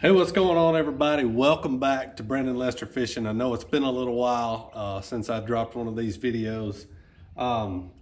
Hey, what's going on, everybody? Welcome back to Brandon Lester Fishing. I know it's been a little while since I dropped one of these videos.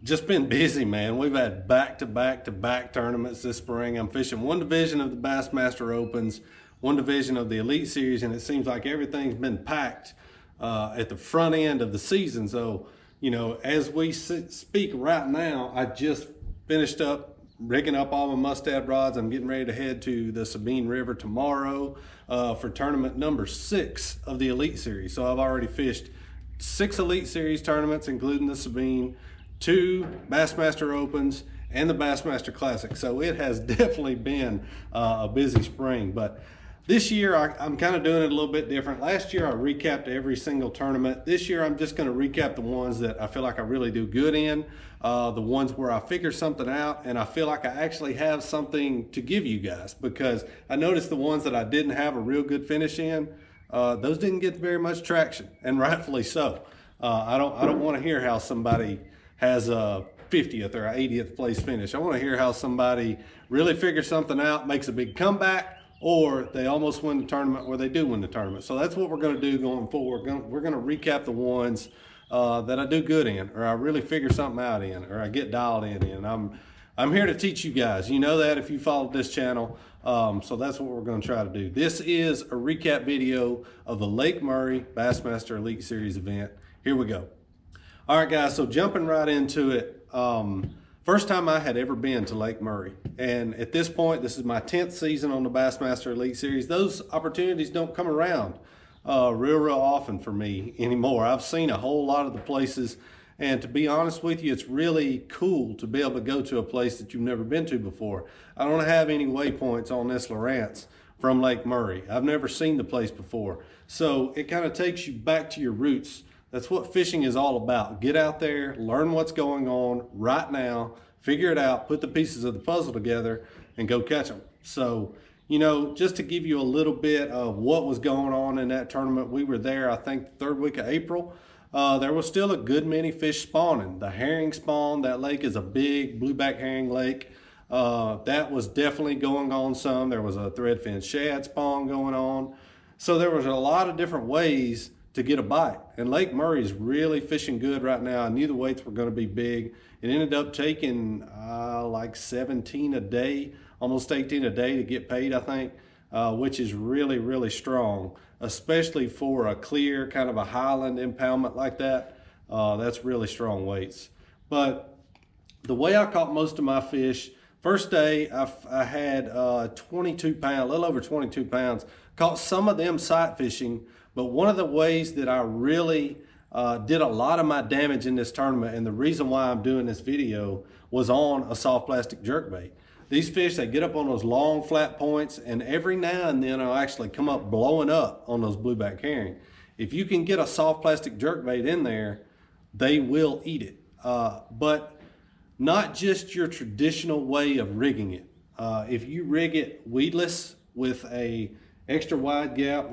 Just been busy, man. We've had back-to-back tournaments this spring. I'm fishing one division of the Bassmaster Opens, one division of the Elite Series, and it seems like everything's been packed at the front end of the season. So, you know, as we speak right now, I just finished up rigging up all my mustad rods. I'm getting ready to head to the Sabine River tomorrow for tournament number 6 of the Elite Series. So I've already fished 6 Elite Series tournaments, including the Sabine, 2 Bassmaster Opens, and the Bassmaster Classic. So it has definitely been a busy spring. But this year, I'm kind of doing it a little bit different. Last year, I recapped every single tournament. This year, I'm just going to recap the ones that I feel like I really do good in, the ones where I figure something out, and I feel like I actually have something to give you guys, because I noticed the ones that I didn't have a real good finish in, those didn't get very much traction, and rightfully so. I don't want to hear how somebody has a 50th or 80th place finish. I want to hear how somebody really figures something out, makes a big comeback, or they almost win the tournament, or they do win the tournament. So that's what we're going to do going forward. We're going to recap the ones that I do good in, or I really figure something out in, or I get dialed in. I'm here to teach you guys. You know that if you followed this channel. So that's what we're going to try to do. This is a recap video of the Lake Murray Bassmaster Elite Series event. Here we go. All right, guys, so jumping right into it. First time I had ever been to Lake Murray. And at this point, this is my 10th season on the Bassmaster Elite Series. Those opportunities don't come around real often for me anymore. I've seen a whole lot of the places, and to be honest with you, it's really cool to be able to go to a place that you've never been to before. I don't have any waypoints on this Lowrance from Lake Murray. I've never seen the place before. So it kind of takes you back to your roots. That's what fishing is all about. Get out there, learn what's going on right now, figure it out, put the pieces of the puzzle together, and go catch them. So, you know, just to give you a little bit of what was going on in that tournament, we were there, I think, the 3rd week of April. There was still a good many fish spawning. The herring spawn, that lake is a big blueback herring lake. That was definitely going on some. There was a threadfin shad spawn going on. So there was a lot of different ways to get a bite. And Lake Murray is really fishing good right now. I knew the weights were going to be big. It ended up taking like 17 a day, almost 18 a day to get paid, I think, which is really strong, especially for a clear kind of a highland impoundment like that. That's really strong weights. But the way I caught most of my fish, first day I had 22 pounds, a little over 22 pounds. Caught some of them sight fishing, but one of the ways that I really did a lot of my damage in this tournament, and the reason why I'm doing this video, was on a soft plastic jerkbait. These fish, they get up on those long flat points, and every now and then I'll actually come up blowing up on those blueback herring. If you can get a soft plastic jerkbait in there, they will eat it. But not just your traditional way of rigging it. If you rig it weedless with a extra wide gap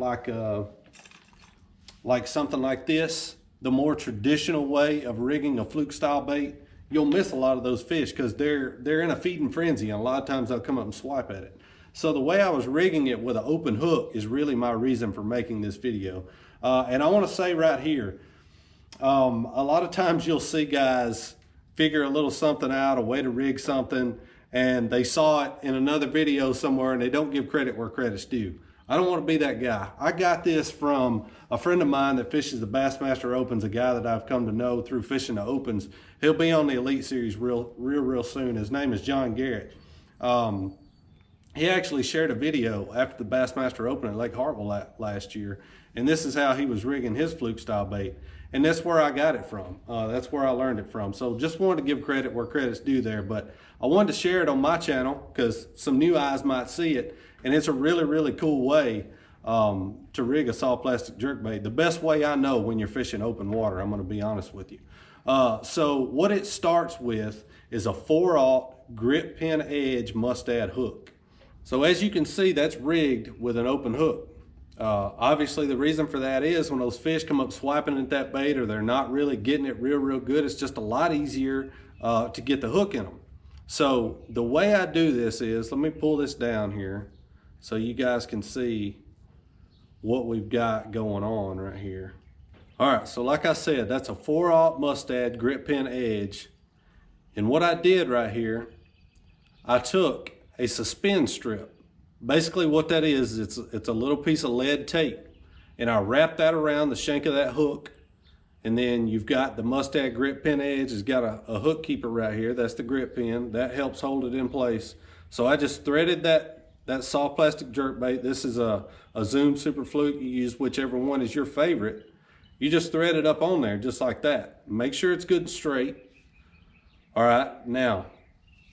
like something like this, the more traditional way of rigging a fluke style bait, you'll miss a lot of those fish because they're in a feeding frenzy, and a lot of times they'll come up and swipe at it. So the way I was rigging it with an open hook is really my reason for making this video. And I want to say right here, a lot of times you'll see guys figure a little something out, a way to rig something, and they saw it in another video somewhere and they don't give credit where credit's due. I don't want to be that guy. I got this from a friend of mine that fishes the Bassmaster Opens, a guy that I've come to know through fishing the Opens. He'll be on the Elite Series real soon. His name is John Garrett. He actually shared a video after the Bassmaster Open at Lake Hartwell last year, and this is how he was rigging his fluke style bait. And that's where I got it from. That's where I learned it from. So just wanted to give credit where credit's due there, but I wanted to share it on my channel because some new eyes might see it. And it's a really cool way to rig a soft plastic jerkbait. The best way I know when you're fishing open water, I'm going to be honest with you. So what it starts with is a 4/0 grip pin edge mustad hook. So as you can see, that's rigged with an open hook. Obviously the reason for that is when those fish come up swiping at that bait, or they're not really getting it real good, it's just a lot easier to get the hook in them. So the way I do this is, let me pull this down here so you guys can see what we've got going on right here. All right, so like I said, that's a 4/0 Mustad grip pin edge. And what I did right here, I took a suspend strip. Basically what that is, it's a little piece of lead tape, and I wrapped that around the shank of that hook. And then you've got the Mustad grip pin edge. It's got a hook keeper right here. That's the grip pin. That helps hold it in place. So I just threaded that soft plastic jerkbait. This is a Zoom Super Fluke. You use whichever one is your favorite. You just thread it up on there just like that. Make sure it's good and straight. All right, now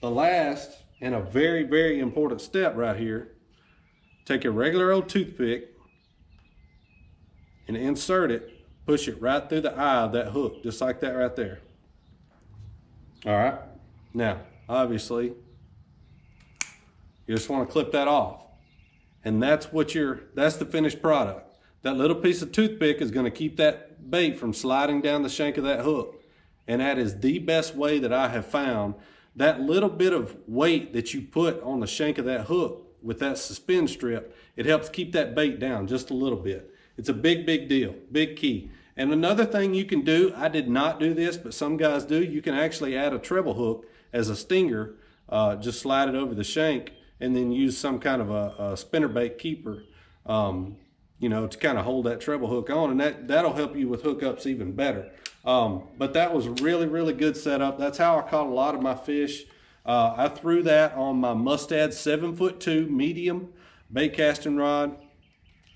the last and a very, very important step right here. Take a regular old toothpick and insert it. Push it right through the eye of that hook, just like that right there. All right, now, obviously, you just want to clip that off. And that's the finished product. That little piece of toothpick is going to keep that bait from sliding down the shank of that hook. And that is the best way that I have found. That little bit of weight that you put on the shank of that hook with that suspend strip, it helps keep that bait down just a little bit. It's a big, big deal, big key. And another thing you can do, I did not do this, but some guys do, you can actually add a treble hook as a stinger, just slide it over the shank and then use some kind of a spinnerbait keeper, you know, to kind of hold that treble hook on, and that'll help you with hookups even better. But that was a really, really good setup. That's how I caught a lot of my fish. I threw that on my Mustad 7'2" medium bait casting rod,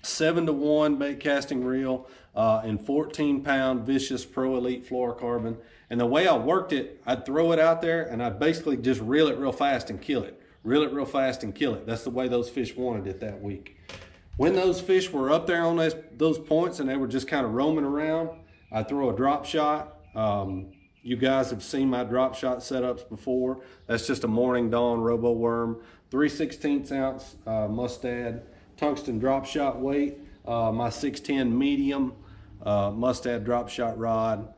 7-to-1 bait casting reel, and 14-pound Vicious Pro Elite fluorocarbon. And the way I worked it, I'd throw it out there and I'd basically just reel it real fast and kill it. Reel it real fast and kill it. That's the way those fish wanted it that week. When those fish were up there on those points and they were just kind of roaming around, I'd throw a drop shot. You guys have seen my drop shot setups before. That's just a Morning Dawn Robo Worm, 3/16 ounce Mustad tungsten drop shot weight, my 610 medium Mustad drop shot rod,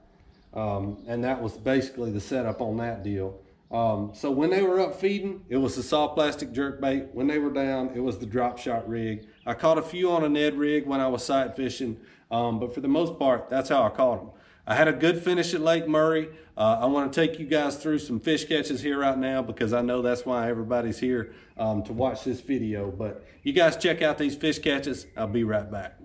and that was basically the setup on that deal. So when they were up feeding, it was the soft plastic jerkbait. When they were down, it was the drop shot rig. I caught a few on a Ned rig when I was sight fishing, but for the most part, that's how I caught them. I had a good finish at Lake Murray. I want to take you guys through some fish catches here right now because I know that's why everybody's here to watch this video. But you guys check out these fish catches. I'll be right back.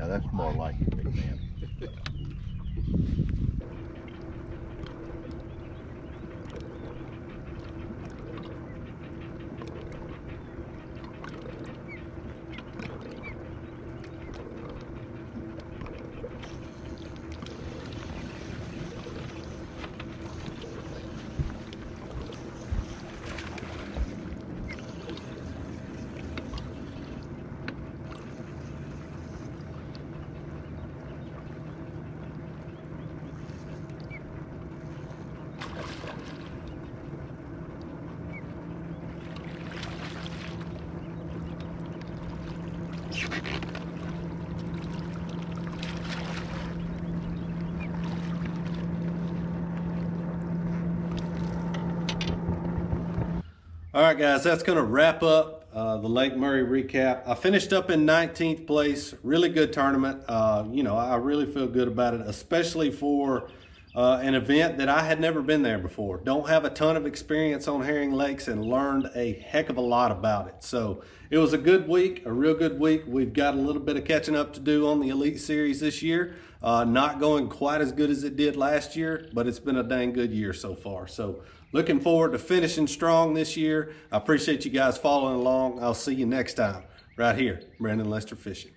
Yeah, that's more like it, big man. All right, guys, that's going to wrap up the Lake Murray recap. I finished up in 19th place. Really good tournament. You know, I really feel good about it, especially for an event that I had never been there before. Don't have a ton of experience on herring lakes and learned a heck of a lot about it. So it was a good week, a real good week. We've got a little bit of catching up to do on the Elite Series this year. Not going quite as good as it did last year, but it's been a dang good year so far. So looking forward to finishing strong this year. I appreciate you guys following along. I'll see you next time right here, Brandon Lester Fishing.